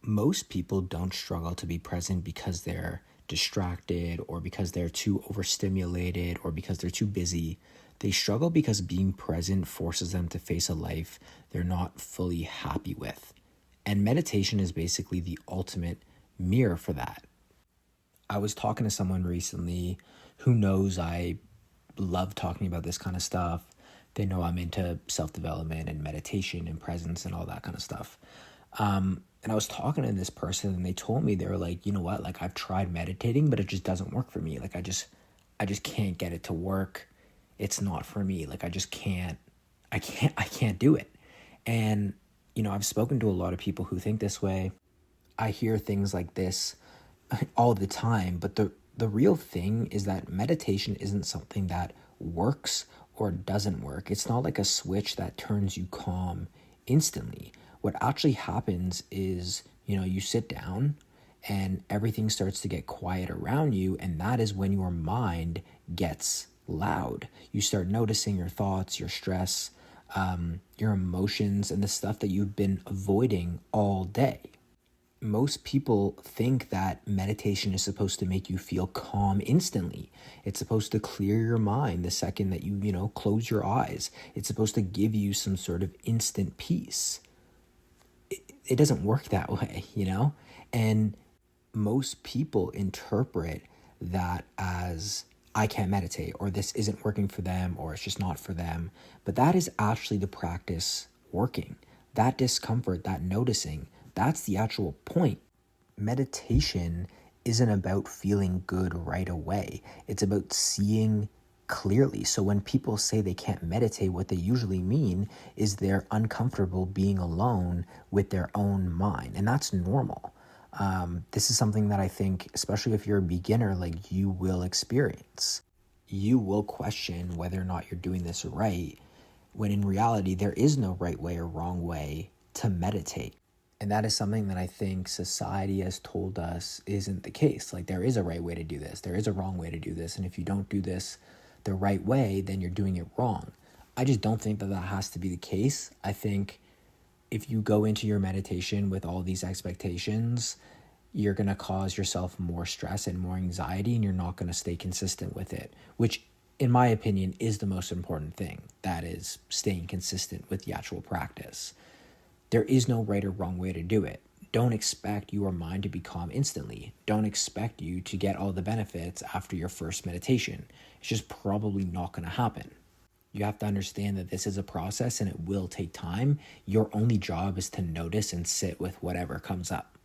Most people don't struggle to be present because they're distracted or because they're too overstimulated or because they're too busy. They struggle because being present forces them to face a life they're not fully happy with. And meditation is basically the ultimate mirror for that. I was talking to someone recently who knows I love talking about this kind of stuff. They know I'm into self development and meditation and presence and all that kind of stuff. And I was talking to this person and they told me, they were like, you know what, like I've tried meditating, but it just doesn't work for me. Like I just can't get it to work. It's not for me. Like I can't do it. And, I've spoken to a lot of people who think this way. I hear things like this all the time, but the real thing is that meditation isn't something that works or doesn't work. It's not like a switch that turns you calm instantly. What actually happens is, you sit down and everything starts to get quiet around you, and that is when your mind gets loud. You start noticing your thoughts, your stress, your emotions, and the stuff that you've been avoiding all day. Most people think that meditation is supposed to make you feel calm instantly. It's supposed to clear your mind the second that you close your eyes. It's supposed to give you some sort of instant peace. It doesn't work that way. And most people interpret that as I can't meditate, or this isn't working for them, or it's just not for them. But that is actually the practice working. That discomfort, that noticing, that's the actual point. Meditation isn't about feeling good right away. It's about seeing clearly. So when people say they can't meditate, what they usually mean is they're uncomfortable being alone with their own mind. And that's normal. This is something that I think, especially if you're a beginner, like you will experience. You will question whether or not you're doing this right, when in reality, there is no right way or wrong way to meditate. And that is something that I think society has told us isn't the case. Like there is a right way to do this. There is a wrong way to do this. And if you don't do this the right way, then you're doing it wrong. I just don't think that has to be the case. I think if you go into your meditation with all these expectations, you're going to cause yourself more stress and more anxiety, and you're not going to stay consistent with it, which in my opinion is the most important thing. That is staying consistent with the actual practice. There is no right or wrong way to do it. Don't expect your mind to be calm instantly. Don't expect you to get all the benefits after your first meditation. It's just probably not going to happen. You have to understand that this is a process and it will take time. Your only job is to notice and sit with whatever comes up.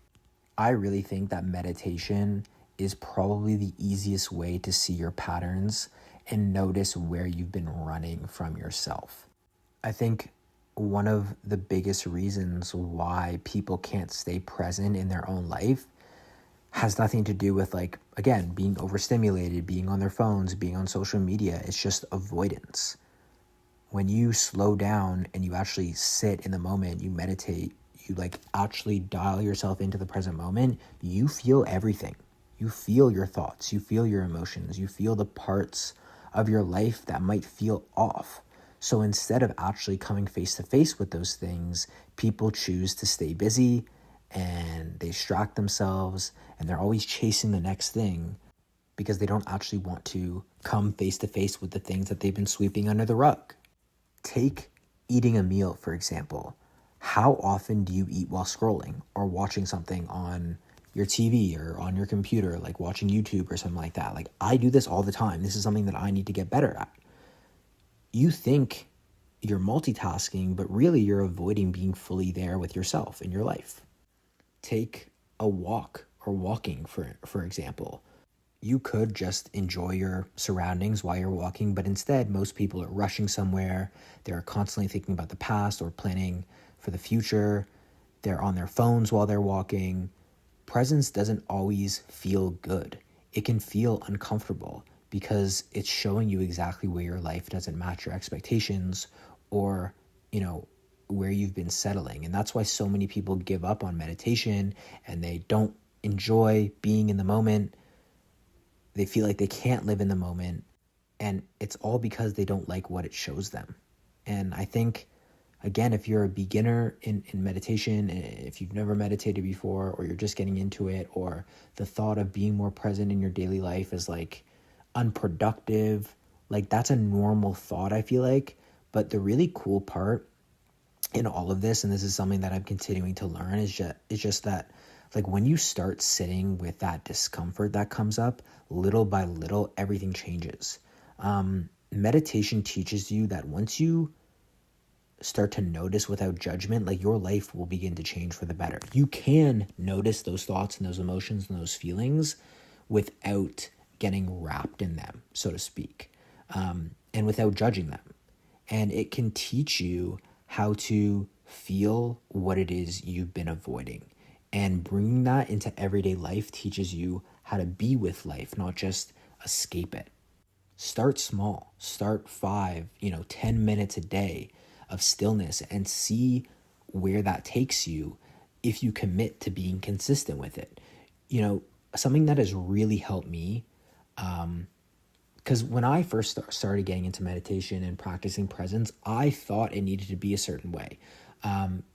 I really think that meditation is probably the easiest way to see your patterns and notice where you've been running from yourself. I think one of the biggest reasons why people can't stay present in their own life has nothing to do with, like, again, being overstimulated, being on their phones, being on social media. It's just avoidance. When you slow down and you actually sit in the moment, you meditate, you actually dial yourself into the present moment, you feel everything. You feel your thoughts, you feel your emotions, you feel the parts of your life that might feel off. So instead of actually coming face to face with those things, people choose to stay busy and they distract themselves and they're always chasing the next thing because they don't actually want to come face to face with the things that they've been sweeping under the rug. Take eating a meal, for example. How often do you eat while scrolling or watching something on your TV or on your computer, like watching YouTube or something like that? Like, I do this all the time. This is something that I need to get better at. You think you're multitasking, but really you're avoiding being fully there with yourself in your life. Take a walk or walking, for example. You could just enjoy your surroundings while you're walking, but instead most people are rushing somewhere. They're constantly thinking about the past or planning for the future. They're on their phones while they're walking. Presence doesn't always feel good. It can feel uncomfortable because it's showing you exactly where your life doesn't match your expectations or, where you've been settling. And that's why so many people give up on meditation and they don't enjoy being in the moment. They feel like they can't live in the moment, and it's all because they don't like what it shows them. And I think again, if you're a beginner in meditation, if you've never meditated before, or you're just getting into it, or the thought of being more present in your daily life is like unproductive, like that's a normal thought, I feel like. But the really cool part in all of this, and this is something that I'm continuing to learn, is just that like when you start sitting with that discomfort that comes up, little by little, everything changes. Meditation teaches you that once you start to notice without judgment, like your life will begin to change for the better. You can notice those thoughts and those emotions and those feelings without getting wrapped in them, so to speak, and without judging them. And it can teach you how to feel what it is you've been avoiding. And bringing that into everyday life teaches you how to be with life, not just escape it. Start small. Start 5, 10 minutes a day of stillness and see where that takes you if you commit to being consistent with it. Something that has really helped me, because when I first started getting into meditation and practicing presence, I thought it needed to be a certain way.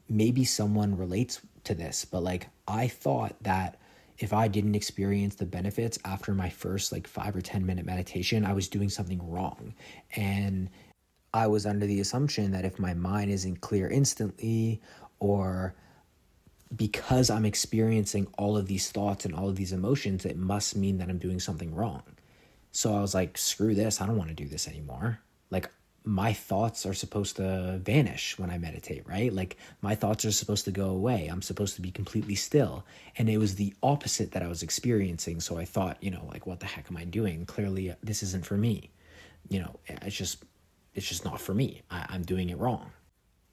Maybe someone relates to this, but like I thought that if I didn't experience the benefits after my first like 5 or 10 minute meditation, I was doing something wrong. And I was under the assumption that if my mind isn't clear instantly, or because I'm experiencing all of these thoughts and all of these emotions, it must mean that I'm doing something wrong. So I was like, screw this. I don't want to do this anymore. Like my thoughts are supposed to vanish when I meditate, right? Like my thoughts are supposed to go away. I'm supposed to be completely still. And it was the opposite that I was experiencing. So I thought, like, what the heck am I doing? Clearly this isn't for me. It's just not for me. I'm doing it wrong.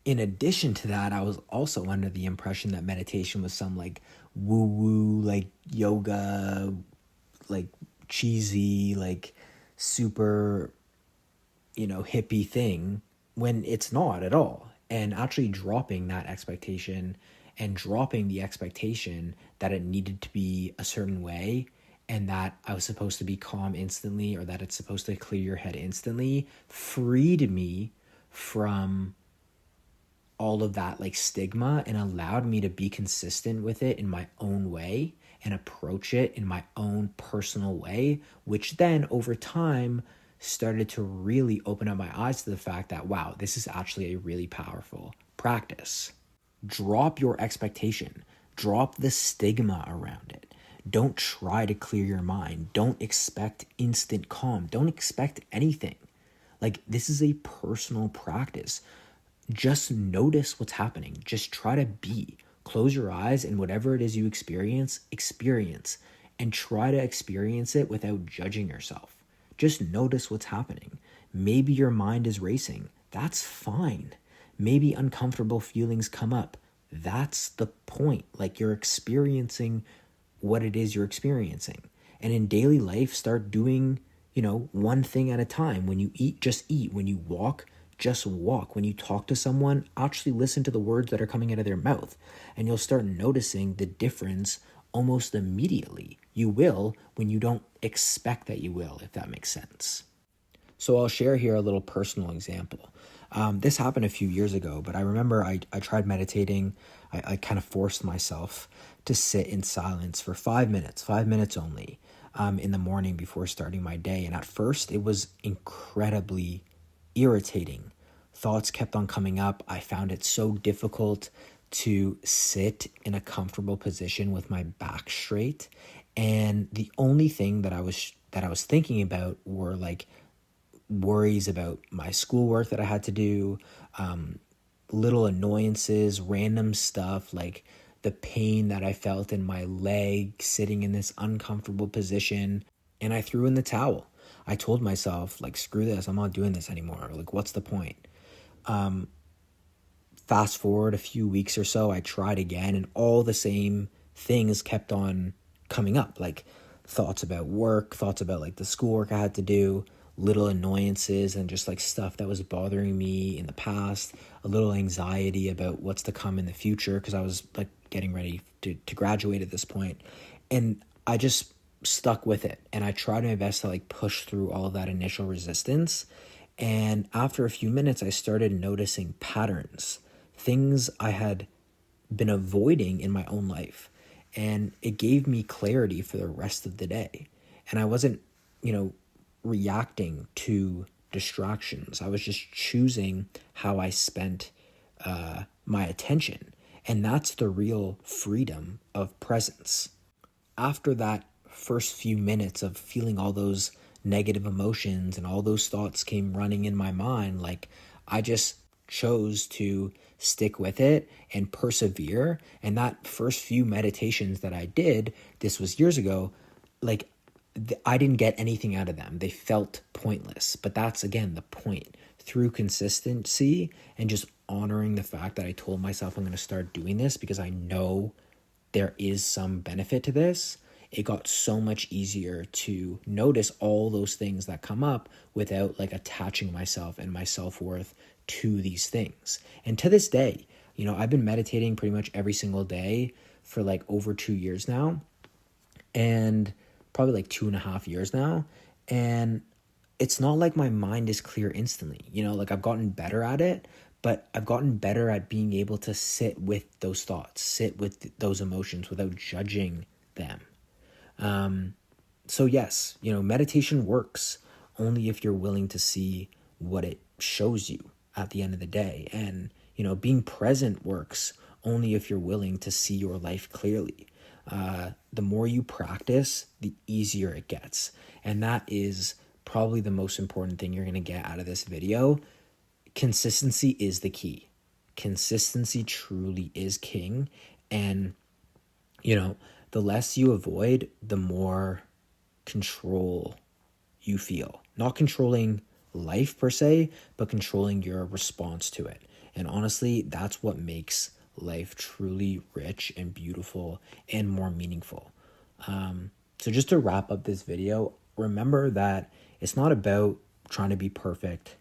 In addition to that, I was also under the impression that meditation was some like woo-woo, like yoga, like cheesy, like super, hippie thing, when it's not at all. And actually dropping that expectation and dropping the expectation that it needed to be a certain way and that I was supposed to be calm instantly, or that it's supposed to clear your head instantly, freed me from all of that like stigma and allowed me to be consistent with it in my own way and approach it in my own personal way, which then over time started to really open up my eyes to the fact that, wow, this is actually a really powerful practice. Drop your expectation. Drop the stigma around it. Don't try to clear your mind. Don't expect instant calm. Don't expect anything. Like, this is a personal practice. Just notice what's happening. Just try to be. Close your eyes, and whatever it is you experience, and try to experience it without judging yourself. Just notice what's happening. Maybe your mind is racing. That's fine. Maybe uncomfortable feelings come up. That's the point. Like, you're experiencing what it is you're experiencing. And in daily life, start doing, one thing at a time. When you eat, just eat. When you walk, just walk. When you talk to someone, actually listen to the words that are coming out of their mouth. And you'll start noticing the difference almost immediately. You will when you don't expect that you will, if that makes sense. So I'll share here a little personal example. This happened a few years ago, but I remember I tried meditating. I kind of forced myself to sit in silence for 5 minutes only, in the morning before starting my day. And at first it was incredibly irritating. Thoughts kept on coming up. I found it so difficult to sit in a comfortable position with my back straight. And the only thing that I was thinking about were like worries about my schoolwork that I had to do, little annoyances, random stuff, like the pain that I felt in my leg sitting in this uncomfortable position. And I threw in the towel. I told myself, like, screw this, I'm not doing this anymore. Like, what's the point? Fast forward a few weeks or so, I tried again, and all the same things kept on coming up, like thoughts about work, thoughts about like the schoolwork I had to do, little annoyances and just like stuff that was bothering me in the past, a little anxiety about what's to come in the future, because I was like getting ready to graduate at this point. And I just stuck with it, and I tried my best to like push through all of that initial resistance. And after a few minutes, I started noticing patterns, things I had been avoiding in my own life. And it gave me clarity for the rest of the day. And I wasn't, reacting to distractions. I was just choosing how I spent my attention. And that's the real freedom of presence. After that first few minutes of feeling all those negative emotions and all those thoughts came running in my mind, like I just chose to stick with it and persevere. And that first few meditations that I did, this was years ago, like I didn't get anything out of them. They felt pointless. But that's, again, the point. Through consistency and just honoring the fact that I told myself I'm going to start doing this because I know there is some benefit to this, it got so much easier to notice all those things that come up without like attaching myself and my self-worth to these things. And to this day, I've been meditating pretty much every single day for like over 2 years now, and probably like 2.5 years now. And it's not like my mind is clear instantly, like I've gotten better at it, but I've gotten better at being able to sit with those thoughts, sit with those emotions without judging them. So yes, meditation works only if you're willing to see what it shows you at the end of the day. And, being present works only if you're willing to see your life clearly. The more you practice, the easier it gets. And that is probably the most important thing you're going to get out of this video. Consistency is the key. Consistency truly is king. And, the less you avoid, the more control you feel. Not controlling life per se, but controlling your response to it. And honestly, that's what makes life truly rich and beautiful and more meaningful. So just to wrap up this video, remember that it's not about trying to be perfect,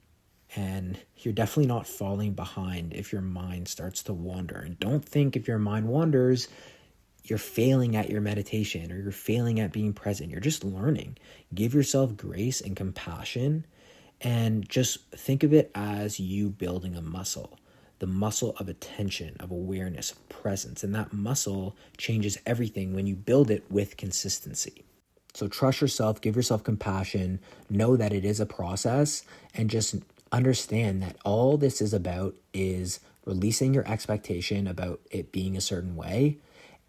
and you're definitely not falling behind if your mind starts to wander. And don't think if your mind wanders, you're failing at your meditation or you're failing at being present. You're just learning. Give yourself grace and compassion, and just think of it as you building a muscle. The muscle of attention, of awareness, of presence. And that muscle changes everything when you build it with consistency. So trust yourself, give yourself compassion, know that it is a process, and just understand that all this is about is releasing your expectation about it being a certain way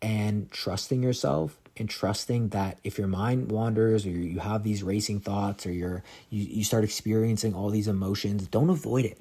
and trusting yourself, and trusting that if your mind wanders or you have these racing thoughts or you start experiencing all these emotions, don't avoid it.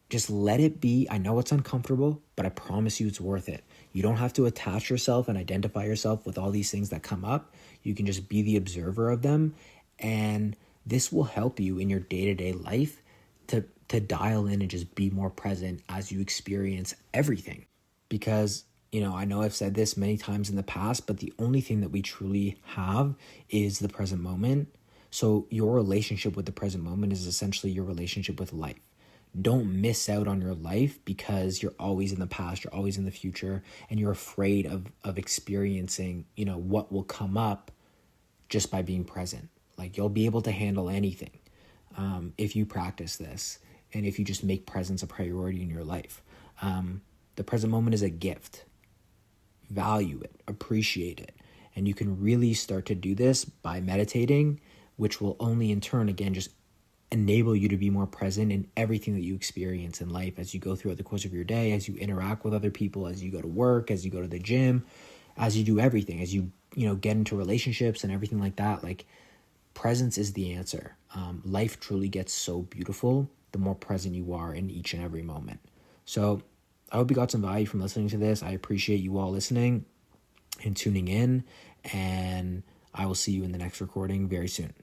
Just let it be. I know it's uncomfortable, but I promise you it's worth it. You don't have to attach yourself and identify yourself with all these things that come up. You can just be the observer of them. And this will help you in your day-to-day life to dial in and just be more present as you experience everything. Because, I know I've said this many times in the past, but the only thing that we truly have is the present moment. So your relationship with the present moment is essentially your relationship with life. Don't miss out on your life because you're always in the past, you're always in the future, and you're afraid of experiencing, what will come up just by being present. Like, you'll be able to handle anything if you practice this and if you just make presence a priority in your life. The present moment is a gift. Value it, appreciate it. And you can really start to do this by meditating, which will only in turn, again, just enable you to be more present in everything that you experience in life as you go throughout the course of your day, as you interact with other people, as you go to work, as you go to the gym, as you do everything, as you get into relationships and everything like that. Like, presence is the answer. Life truly gets so beautiful the more present you are in each and every moment. So I hope you got some value from listening to this. I appreciate you all listening and tuning in, and I will see you in the next recording very soon.